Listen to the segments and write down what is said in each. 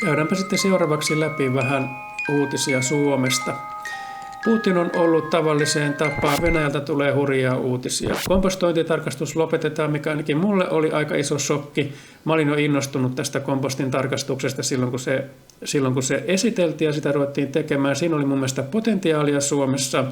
Käydäänpä sitten seuraavaksi läpi vähän uutisia Suomesta. Putin on ollut tavalliseen tapaan. Venäjältä tulee hurjaa uutisia. Kompostointitarkastus lopetetaan, mikä ainakin mulle oli aika iso shokki. Mä olin jo innostunut tästä kompostin tarkastuksesta silloin kun se esiteltiin ja sitä ruvettiin tekemään. Siinä oli mun mielestä potentiaalia Suomessa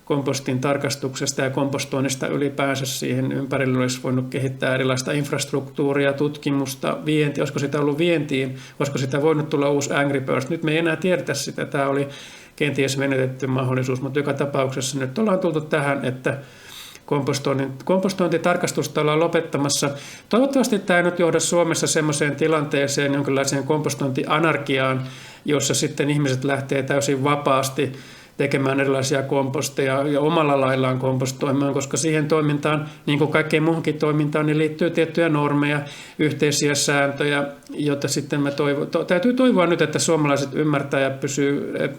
kompostin tarkastuksesta ja kompostoinnista ylipäänsä. Siihen ympärille olisi voinut kehittää erilaista infrastruktuuria, tutkimusta, vienti. Olisiko sitä ollut vientiin? Olisiko sitä voinut tulla uusi Angry Birds? Nyt me ei enää tiedetä sitä. Tämä oli kenties menetetty mahdollisuus, mutta joka tapauksessa nyt ollaan tultu tähän, että kompostointitarkastusta ollaan lopettamassa. Toivottavasti tämä ei nyt johda Suomessa semmoiseen tilanteeseen, jonkinlaiseen kompostointianarkiaan, jossa sitten ihmiset lähtee täysin vapaasti tekemään erilaisia komposteja ja omalla laillaan kompostoimaan, koska siihen toimintaan, niin kuin kaikkeen muuhunkin toimintaan, niin liittyy tiettyjä normeja, yhteisiä sääntöjä, joita sitten täytyy toivoa nyt, että suomalaiset ymmärtää ja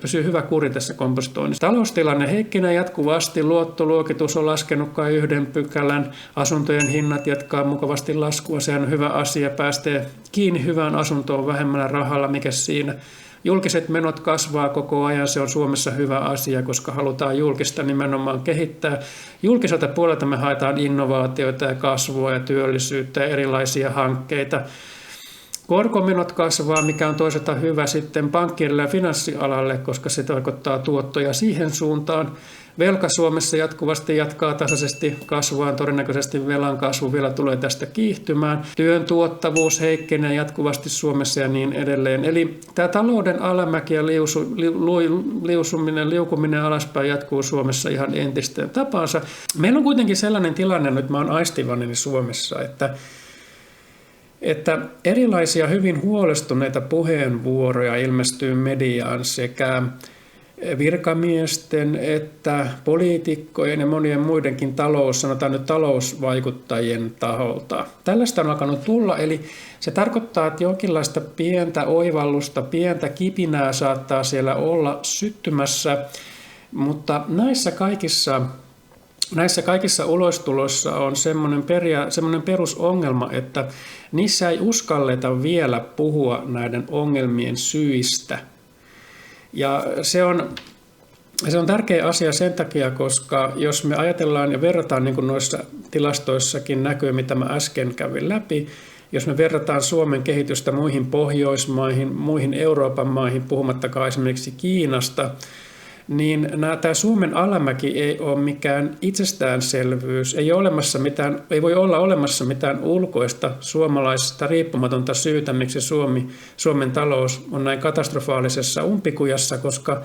pysyy hyvä kuri tässä kompostoinnissa. Taloustilanne heikkenee jatkuvasti, luottoluokitus on laskenut kai 1 pykälän, asuntojen hinnat jatkaa mukavasti laskua, sehän on hyvä asia, päästee kiinni hyvään asuntoon vähemmällä rahalla, mikä siinä. Julkiset menot kasvaa koko ajan, se on Suomessa hyvä asia, koska halutaan julkista nimenomaan kehittää. Julkiselta puolelta me haetaan innovaatioita ja kasvua ja työllisyyttä ja erilaisia hankkeita. Korkomenot kasvaa, mikä on toisaalta hyvä sitten pankkiirille ja finanssialalle, koska se tarkoittaa tuottoja siihen suuntaan. Velka Suomessa jatkuvasti jatkaa tasaisesti kasvuaan, todennäköisesti velan kasvu vielä tulee tästä kiihtymään. Työn tuottavuus heikkenee jatkuvasti Suomessa ja niin edelleen. Eli tämä talouden alamäki ja liukuminen alaspäin jatkuu Suomessa ihan entisten tapansa. Meillä on kuitenkin sellainen tilanne, nyt mä oon aistivani Suomessa, että erilaisia hyvin huolestuneita puheenvuoroja ilmestyy mediaan sekä virkamiesten että poliitikkojen ja monien muidenkin sanotaan nyt talousvaikuttajien taholta. Tällaista on alkanut tulla, eli se tarkoittaa, että jonkinlaista pientä oivallusta, pientä kipinää saattaa siellä olla syttymässä, mutta näissä kaikissa ulostuloissa on semmoinen perusongelma, että niissä ei uskalleta vielä puhua näiden ongelmien syistä. Ja se on tärkeä asia sen takia, koska jos me ajatellaan ja verrataan, niin kuin noissa tilastoissakin näkyy, mitä mä äsken kävin läpi, jos me verrataan Suomen kehitystä muihin Pohjoismaihin, muihin Euroopan maihin, puhumattakaan esimerkiksi Kiinasta, niin tämä Suomen alamäki ei ole mikään itsestäänselvyys, ei voi olla olemassa mitään ulkoista suomalaisesta riippumatonta syytä, miksi Suomen talous on näin katastrofaalisessa umpikujassa, koska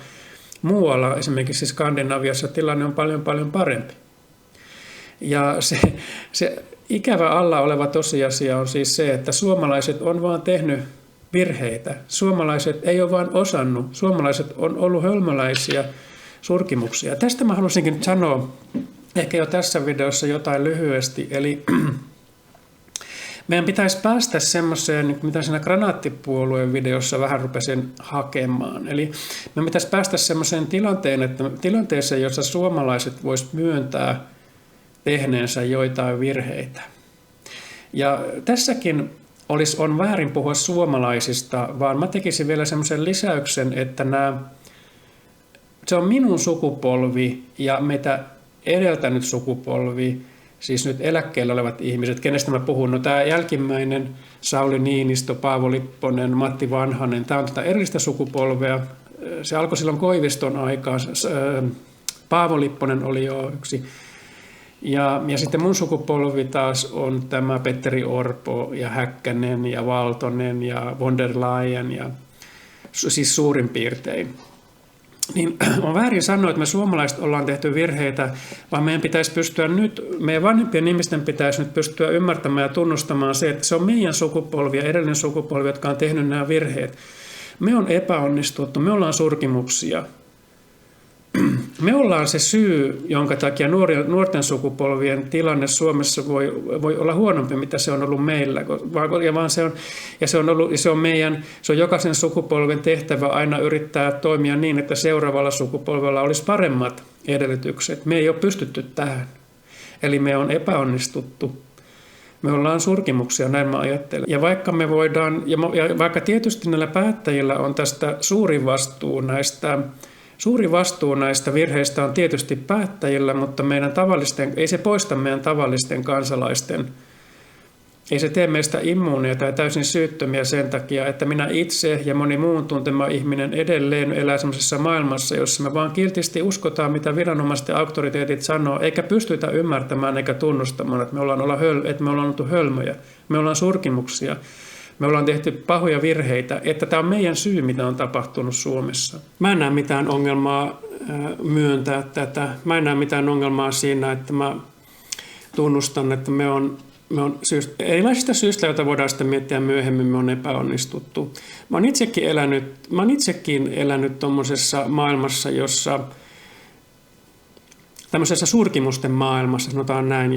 muualla, esimerkiksi Skandinaviassa, tilanne on paljon paljon parempi. Ja se ikävä alla oleva tosiasia on siis se, että suomalaiset on vaan tehnyt virheitä. Suomalaiset ei ole vain osannut. Suomalaiset on ollut hölmöläisiä surkimuksia. Tästä mä haluaisinkin nyt sanoa ehkä jo tässä videossa jotain lyhyesti. Eli meidän pitäisi päästä semmoiseen, mitä siinä Granaattipuolueen videossa vähän rupesin hakemaan. Eli meidän pitäisi päästä semmoiseen tilanteeseen, jossa suomalaiset vois myöntää tehneensä joitain virheitä. Ja tässäkin on väärin puhua suomalaisista, vaan mä tekisin vielä semmoisen lisäyksen, että se on minun sukupolvi ja meitä edeltänyt sukupolvi, siis nyt eläkkeellä olevat ihmiset, kenestä mä puhun. No tämä jälkimmäinen, Sauli Niinistö, Paavo Lipponen, Matti Vanhanen, tämä on tätä erillistä sukupolvea. Se alkoi silloin Koiviston aikaan. Paavo Lipponen oli jo yksi. Ja sitten mun sukupolvi taas on tämä Petteri Orpo ja Häkkänen ja Valtonen ja von der Leyen, ja siis suurin piirtein. Niin on väärin sanoa, että me suomalaiset ollaan tehty virheitä, vaan meidän vanhempien ihmisten pitäisi nyt pystyä ymmärtämään ja tunnustamaan se, että se on meidän sukupolvi ja edellinen sukupolvi, jotka on tehnyt nämä virheet. Me on epäonnistuttu, me ollaan surkimuksia. Me ollaan se syy, jonka takia nuorten sukupolvien tilanne Suomessa voi olla huonompi, mitä se on ollut meillä. Se on jokaisen sukupolven tehtävä aina yrittää toimia niin, että seuraavalla sukupolvella olisi paremmat edellytykset. Me ei ole pystytty tähän. Eli me on epäonnistuttu. Me ollaan surkimuksia, näin mä ajattelen. Ja vaikka me voidaan, ja vaikka tietysti näillä päättäjillä on tästä suuri vastuu näistä virheistä on tietysti päättäjillä, mutta ei se poista meidän tavallisten kansalaisten. Ei se tee meistä immuuneja tai täysin syyttömiä sen takia, että minä itse ja moni muun tuntema ihminen edelleen elää sellaisessa maailmassa, jossa me vaan kiltisti uskotaan, mitä viranomaisten auktoriteetit sanoo, eikä pystytä ymmärtämään eikä tunnustamaan, että me ollaan oltu hölmöjä, me ollaan surkimuksia, me ollaan tehty pahoja virheitä, että tämä on meidän syy, mitä on tapahtunut Suomessa. Mä en näe mitään ongelmaa myöntää tätä. Mä en näe mitään ongelmaa siinä, että mä tunnustan, että me on erilaisista syistä, joita voidaan sitten miettiä myöhemmin, me on epäonnistuttu. Mä oon itsekin elänyt tuommoisessa maailmassa, tämmöisessä surkimusten maailmassa, sanotaan näin,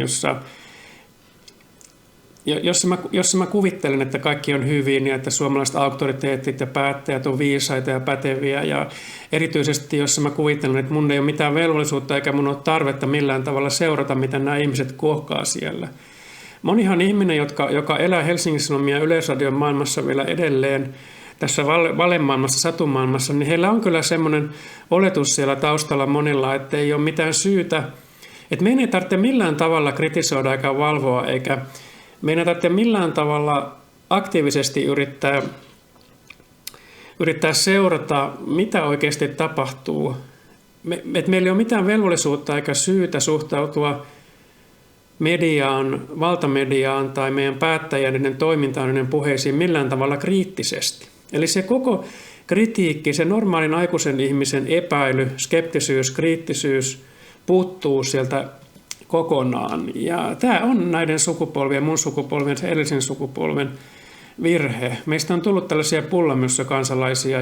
jossa mä kuvittelen, että kaikki on hyvin ja että suomalaiset auktoriteetit ja päättäjät on viisaita ja päteviä. Ja erityisesti, jossa mä kuvittelen, että mun ei ole mitään velvollisuutta eikä mun ole tarvetta millään tavalla seurata, miten nämä ihmiset kuohkaa siellä. Monihan ihminen, joka elää Helsingin Sanomia ja Yleisradion maailmassa vielä edelleen, tässä valemaailmassa, satumaailmassa, niin heillä on kyllä semmoinen oletus siellä taustalla monilla, että ei ole mitään syytä, että meidän ei tarvitse millään tavalla kritisoida eikä valvoa, eikä meidän ei tarvitse millään tavalla aktiivisesti yrittää seurata, mitä oikeasti tapahtuu. Meillä ei ole mitään velvollisuutta eikä syytä suhtautua mediaan, valtamediaan tai meidän päättäjien toimintaan ja puheisiin millään tavalla kriittisesti. Eli se koko kritiikki, se normaalin aikuisen ihmisen epäily, skeptisyys, kriittisyys puuttuu sieltä kokonaan. Ja tämä on näiden sukupolvien, mun sukupolven, se edellisen sukupolven virhe. Meistä on tullut tällaisia pullamössökansalaisia,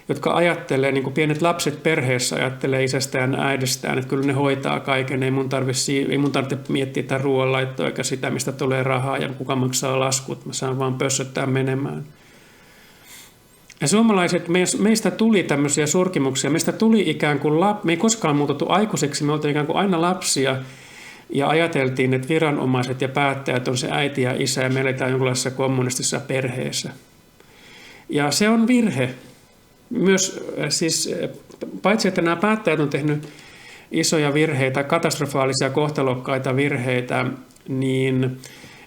jotka ajattelee, niin kuin pienet lapset perheessä ajattelee isästään ja äidistään, että kyllä ne hoitaa kaiken, ei mun tarvitse miettiä tätä ruoanlaittoa eikä sitä, mistä tulee rahaa ja kuka maksaa laskut, mä saan vaan pössöttää menemään. Ja suomalaiset, meistä tuli tämmöisiä surkimuksia, meistä tuli ikään kuin, me ei koskaan muutettu aikuiseksi, me oltiin ikään kuin aina lapsia ja ajateltiin, että viranomaiset ja päättäjät on se äiti ja isä ja me eletään jonkinlaisessa kommunistisessa perheessä. Ja se on virhe. Myös siis, paitsi että nämä päättäjät on tehnyt isoja virheitä, katastrofaalisia kohtalokkaita virheitä, niin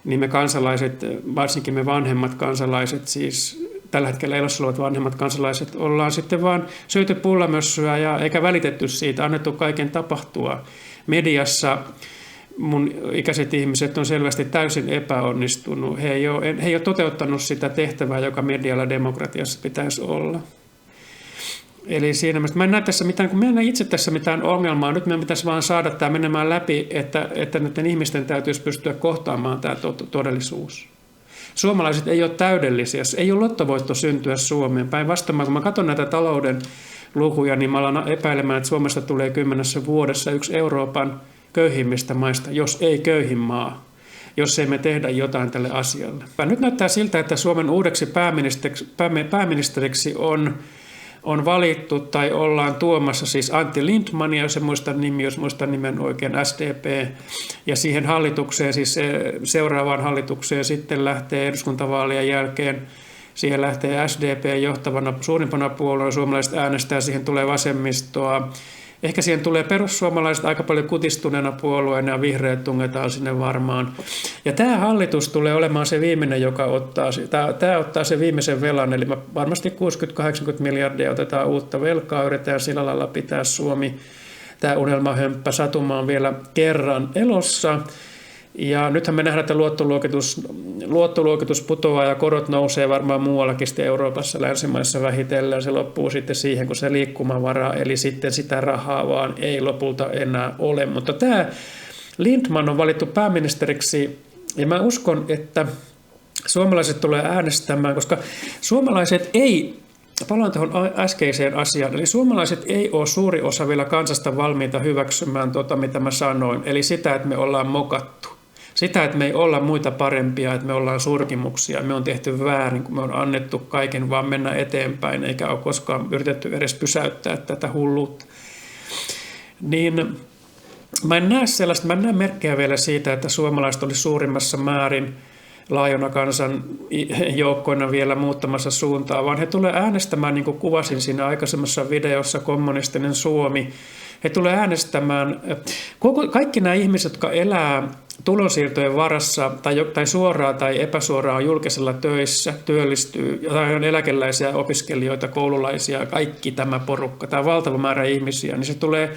me kansalaiset, varsinkin me vanhemmat kansalaiset, siis tällä hetkellä elossa olevat vanhemmat kansalaiset, ollaan sitten vaan syöty pullamössöä ja eikä välitetty siitä, annettu kaiken tapahtua. Mediassa mun ikäiset ihmiset on selvästi täysin epäonnistunut. He ei ole toteuttanut sitä tehtävää, joka medialla demokratiassa pitäisi olla. Eli siinä mielessä, mä en näe tässä mitään, kun mä en näe itse tässä mitään ongelmaa. Nyt meidän pitäisi vaan saada tämä menemään läpi, että näiden ihmisten täytyisi pystyä kohtaamaan tämä todellisuus. Suomalaiset ei ole täydellisiä, ei ole lottovoitto syntyä Suomeen. Päinvastoin, kun mä katson näitä talouden lukuja, niin mä alan epäilemään, että Suomesta tulee 10 vuodessa yksi Euroopan köyhimmistä maista, jos ei köyhin maa, jos ei me tehdä jotain tälle asialle. Nyt näyttää siltä, että Suomen uudeksi pääministeriksi on valittu tai ollaan tuomassa siis Antti Lindtman, jos muistan nimen oikein, SDP, ja siihen hallitukseen, siis seuraavaan hallitukseen sitten lähtee eduskuntavaalien jälkeen, siihen lähtee SDP johtavana suurimpana puolueena, suomalaiset äänestää, siihen tulee vasemmistoa, ehkä siihen tulee perussuomalaiset aika paljon kutistuneena puolueena ja vihreät tungetaan sinne varmaan. Ja tämä hallitus tulee olemaan se viimeinen, joka ottaa se viimeisen velan, eli varmasti 60-80 miljardia otetaan uutta velkaa, yritetään sillä lailla pitää Suomi, tämä unelmahömppä satumaan vielä kerran elossa. Ja nythän me nähdään, että luottoluokitus putoaa ja korot nousee varmaan muuallakin sitten Euroopassa, länsimaissa vähitellen. Se loppuu sitten siihen, kun se liikkumavara, eli sitten sitä rahaa vaan ei lopulta enää ole. Mutta tämä Lindtman on valittu pääministeriksi ja mä uskon, että suomalaiset tulee äänestämään, koska suomalaiset ei, palaan tuohon äskeiseen asiaan, eli suomalaiset ei ole suuri osa vielä kansasta valmiita hyväksymään mitä mä sanoin, eli sitä, että me ollaan mokattu. Sitä, että me ei olla muita parempia, että me ollaan surkimuksia, me on tehty väärin, kun me on annettu kaiken vaan mennä eteenpäin, eikä ole koskaan yritetty edes pysäyttää tätä hulluutta. Niin mä en näe sellaista, mä en näe merkkejä vielä siitä, että suomalaiset olisi suurimmassa määrin laajona kansan joukkoina vielä muuttamassa suuntaa, vaan he tulee äänestämään, niin kuin kuvasin siinä aikaisemmassa videossa, kommunistinen Suomi. He tulee äänestämään, kaikki nämä ihmiset, jotka elää tulonsiirtojen varassa tai suoraan tai epäsuoraan julkisella töissä, työllistyy, tai on eläkeläisiä, opiskelijoita, koululaisia, kaikki tämä porukka, tämä valtava määrä ihmisiä, niin se tulee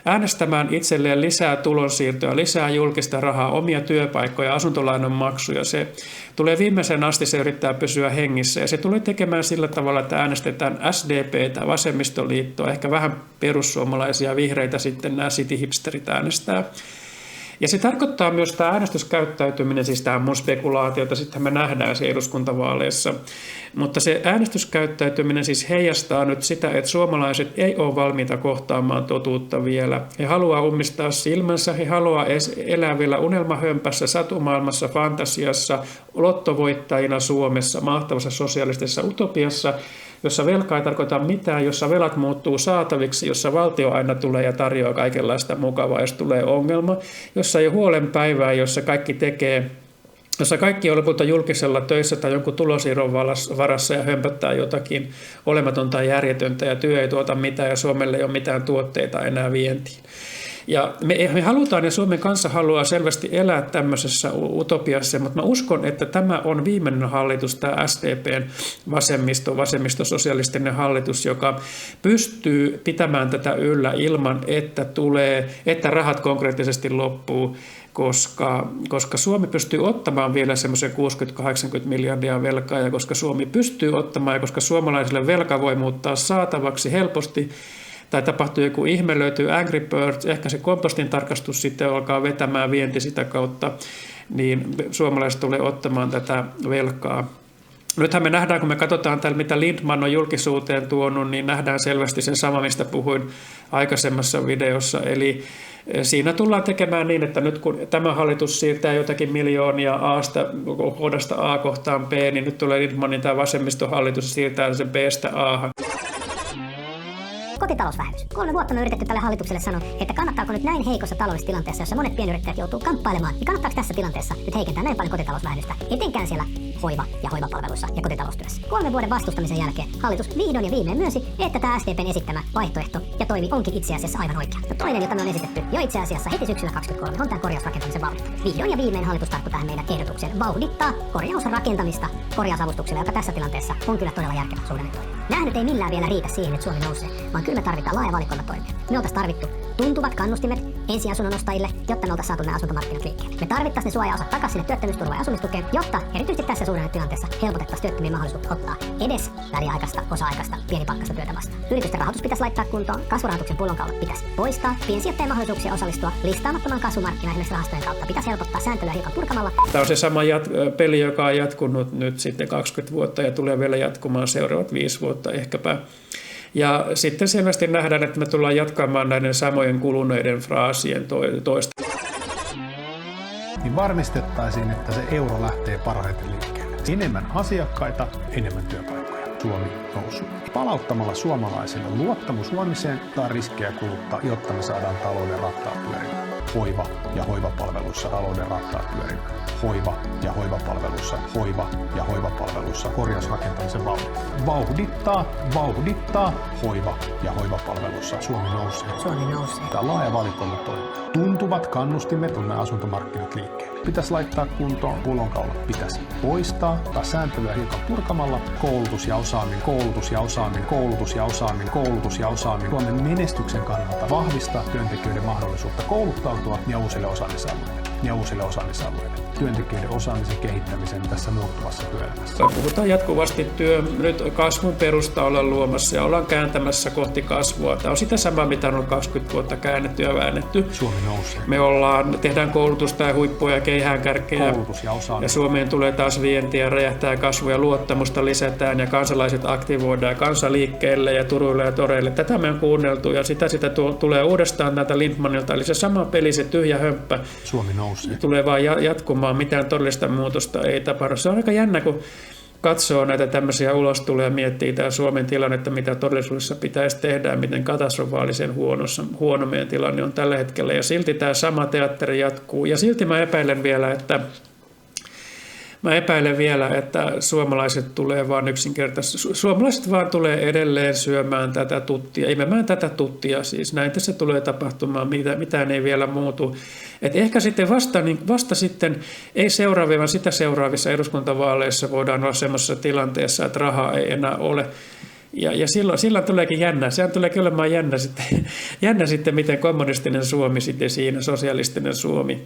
äänestämään itselleen lisää tulonsiirtoja, lisää julkista rahaa, omia työpaikkoja, asuntolainan maksuja. Se tulee viimeisen asti, se yrittää pysyä hengissä ja se tulee tekemään sillä tavalla, että äänestetään SDP:tä, vasemmistoliittoa, ehkä vähän perussuomalaisia, vihreitä sitten nämä city-hipsterit äänestää. Ja se tarkoittaa myös tämä äänestyskäyttäytyminen, siis tämä on mun spekulaatiota, sitten me nähdään se eduskuntavaaleissa, mutta se äänestyskäyttäytyminen siis heijastaa nyt sitä, että suomalaiset ei ole valmiita kohtaamaan totuutta vielä. He haluaa ummistaa silmänsä, he haluaa elää vielä unelmahömpässä, satumaailmassa, fantasiassa, lottovoittajina Suomessa, mahtavassa sosialistisessa utopiassa, jossa velka ei tarkoita mitään, jossa velat muuttuu saataviksi, jossa valtio aina tulee ja tarjoaa kaikenlaista mukavaa, jos tulee ongelma, jossa ei ole huolen päivää, jossa kaikki tekee, jossa kaikki on lopulta julkisella töissä tai jonkun tulonsiirron varassa ja hömpöttää jotakin olematonta ja järjetöntä ja työ ei tuota mitään ja Suomelle ei ole mitään tuotteita enää vientiin. Ja me halutaan ja Suomen kanssa haluaa selvästi elää tämmöisessä utopiassa, mutta mä uskon, että tämä on viimeinen hallitus, tämä SDP:n vasemmistososialistinen hallitus, joka pystyy pitämään tätä yllä ilman, että rahat konkreettisesti loppuu, koska Suomi pystyy ottamaan vielä semmoisen 60-80 miljardia velkaa ja koska Suomi pystyy ottamaan ja koska suomalaisille velka voi muuttaa saatavaksi helposti, tai tapahtuu joku ihme, löytyy Angry Birds, ehkä se kompostin tarkastus sitten alkaa vetämään vienti sitä kautta, niin suomalaiset tulee ottamaan tätä velkaa. Nythän me nähdään, kun me katsotaan täällä, mitä Lindman on julkisuuteen tuonut, niin nähdään selvästi sen sama, mistä puhuin aikaisemmassa videossa. Eli siinä tullaan tekemään niin, että nyt kun tämä hallitus siirtää jotakin miljoonia kohdasta A kohtaan B, niin nyt tulee Lindmanin tämä vasemmistohallitus ja siirtää sen B:stä A:han. Kotitalousvähennys. 3 vuotta on yritetty tälle hallitukselle sanoa, että kannattaako nyt näin heikossa taloudellisessa tilanteessa, jossa monet pienyrittäjät joutuu kamppailemaan, niin kannattaako tässä tilanteessa nyt heikentää näin paljon kotitalousvähennystä, etenkään siellä hoiva- ja hoivapalveluissa ja kotitaloustyössä. 3 vuoden vastustamisen jälkeen hallitus vihdoin ja viimein myönsi, että tämä SDP:n esittämä vaihtoehto ja toimi onkin itse asiassa aivan oikea. Ja toinen, jota me on esitetty jo itse asiassa heti syksyllä 2023, on tämä korjausrakentamisen vauhdittaminen. Vihdoin ja viimein hallitus tarttui tähän meidän ehdotukseen vauhdittaa korjausrakentamista korjausavustuksella, joka tässä tilanteessa on kyllä todella järkevä suhdannetoimi. Nämä nyt ei millään vielä riitä siihen, että Suomi nousee, vaan kyllä me tarvitaan laaja valikoima toimia. Me oltaisiin tarvittu tuntuvat kannustimet ensiasunnon ostajille, jotta me oltaisiin saatu nämä asuntomarkkinat liikkeelle. Me tarvittaisiin ne suojaosat takaisin sinne työttömyysturva- ja asumistukeen, jotta erityisesti tässä suhdannetilanteessa helpotettaisiin työttömien mahdollisuutta ottaa edes väliaikaista, osa-aikaista, pienipalkkaista työtä vastaan. Yritysten rahoitus pitäisi laittaa kuntoon, kasvurahoituksen pullonkaulat pitäisi poistaa, piensijoittajien mahdollisuuksia osallistua listaamattoman kasvumarkkinaan esimerkiksi rahastojen kautta pitäisi helpottaa sääntelyä hiukan purkamalla. Tämä on se sama peli, joka on jatkunut nyt sitten 20 vuotta ja tulee vielä jatkumaan seuraavat 5 vuotta ehkäpä. Ja sitten selvästi nähdään, että me tullaan jatkamaan näiden samojen kuluneiden fraasien toista. Niin varmistettaisiin, että se euro lähtee parhaiten liikkeelle. Enemmän asiakkaita, enemmän työpaikkoja. Suomi nousuu. Palauttamalla suomalaisille luottamus huomiseen tai riskejä kuluttaa, jotta me saadaan talouden rattaat pyörimään. Hoiva- ja hoivapalveluissa talouden rattaat pyörimään. Hoiva- ja hoivapalveluissa, hoiva- ja hoivapalveluissa korjausrakentamisen vauhdittaa hoiva- ja hoivapalveluissa. Suomi nousee. Suomi nousee. Tämä on laaja valikoima toimia. Tuntuvat kannustimet on nämä asuntomarkkinat liikkeelle. Pitäisi laittaa kuntoon, pullonkaulat pitäisi poistaa, tai sääntelyä hiukan purkamalla, koulutus ja osaaminen. Suomen menestyksen kannalta vahvistaa työntekijöiden mahdollisuutta kouluttautua ja uusille osaamisalueille. Työntekijöiden osaamisen kehittämisen tässä muuttuvassa työelämässä. Puhutaan jatkuvasti nyt kasvun perusta ollaan luomassa ja ollaan kääntämässä kohti kasvua. Tämä on sitä samaa, mitä on 20 vuotta käännetty ja väännetty. Suomi nousee. Me tehdään koulutusta ja huippuja ja keihäänkärkeä. Koulutus ja osaaminen. Ja Suomeen tulee taas vientiä, räjähtää kasvua ja luottamusta lisätään ja kansalaiset aktivoidaan kansa liikkeelle ja turuille ja toreille. Tätä me on kuunneltu ja sitä tulee uudestaan täältä Lindmanilta. Eli se sama peli, se tyhjä hömppä. Suomi nousee. Tulee vaan jatkumaan, mitään todellista muutosta ei tapahdu. Se on aika jännä, kun katsoo näitä tämmöisiä ulostuloja ja miettii tämä Suomen tilannetta, mitä todellisuudessa pitäisi tehdä ja miten katastrofaalisen huono meidän tilanne on tällä hetkellä. Ja silti tämä sama teatteri jatkuu. Ja silti mä epäilen vielä, että suomalaiset tulee vaan yksinkertaisesti, suomalaiset vaan tulee edelleen syömään tätä tuttia, imemään tätä tuttia, siis näin tässä tulee tapahtumaan, mitään ei vielä muutu. Et ehkä sitten vasta sitten, ei seuraavia, vaan sitä seuraavissa eduskuntavaaleissa voidaan olla semmoisessa tilanteessa, että rahaa ei enää ole. Ja silloin tuleekin jännä. Sehän tuleekin olemaan jännä sitten, miten kommunistinen Suomi sitten siinä, sosialistinen Suomi.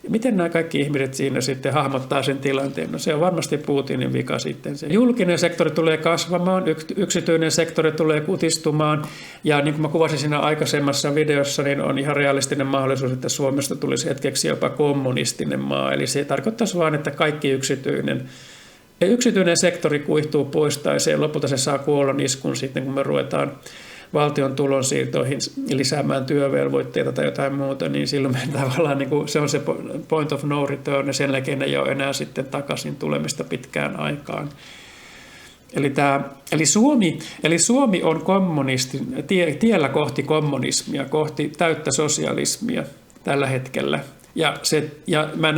Miten nämä kaikki ihmiset siinä sitten hahmottaa sen tilanteen? No se on varmasti Putinin vika sitten. Se julkinen sektori tulee kasvamaan, yksityinen sektori tulee kutistumaan. Ja niin kuin mä kuvasin siinä aikaisemmassa videossa, niin on ihan realistinen mahdollisuus, että Suomesta tulisi hetkeksi jopa kommunistinen maa. Eli se tarkoittaisi vaan, että kaikki yksityinen sektori kuihtuu pois tai lopulta se saa kuoloniskun sitten, kun me ruvetaan valtion tulonsiirtoihin lisäämään työvelvoitteita tai jotain muuta, niin silloin me tavallaan se on se point of no return ja sen jälkeen ei ole enää sitten takaisin tulemista pitkään aikaan. Eli Suomi on tiellä kohti kommunismia, kohti täyttä sosialismia tällä hetkellä. Ja mä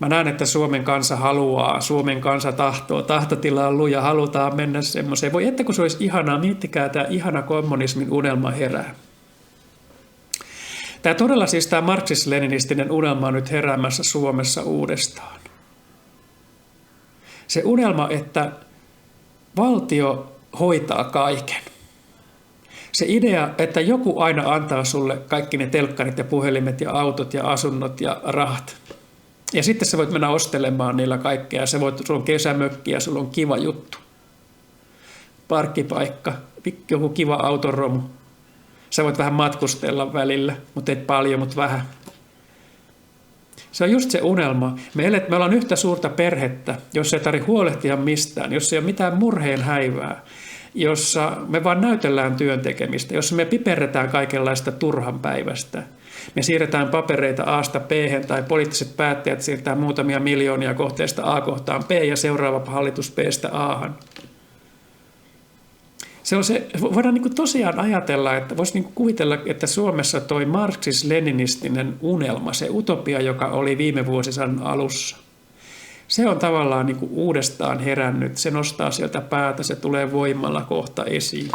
näen, että Suomen kansa haluaa, Suomen kansa tahtotila on luja, halutaan mennä semmoiseen. Voi että kun se olisi ihanaa, miettikää tämä ihana kommunismin unelma herää. Tämä marksis-leninistinen unelma on nyt heräämässä Suomessa uudestaan. Se unelma, että valtio hoitaa kaiken. Se idea, että joku aina antaa sulle kaikki ne telkkarit ja puhelimet ja autot ja asunnot ja rahat. Ja sitten sä voit mennä ostelemaan niillä kaikkea. Sulla on kesämökki ja sulla on kiva juttu. Parkkipaikka, joku kiva autoromu. Sä voit vähän matkustella välillä, mutta et paljon, mutta vähän. Se on just se unelma. Me ollaan yhtä suurta perhettä, jos ei tarvitse huolehtia mistään, jos ei ole mitään murheen häivää, jossa me vaan näytellään työn tekemistä, jossa me piperretään kaikenlaista turhan päivästä. Me siirretään papereita A:sta B:hen tai poliittiset päättäjät siirtää muutamia miljoonia kohteesta A kohtaan B ja seuraava hallitus B:stä A:han. Voidaan tosiaan ajatella, että voisi kuvitella, että Suomessa toi marksis-leninistinen unelma, se utopia, joka oli viime vuosisadan alussa, se on tavallaan uudestaan herännyt, se nostaa sieltä päätä, se tulee voimalla kohta esiin.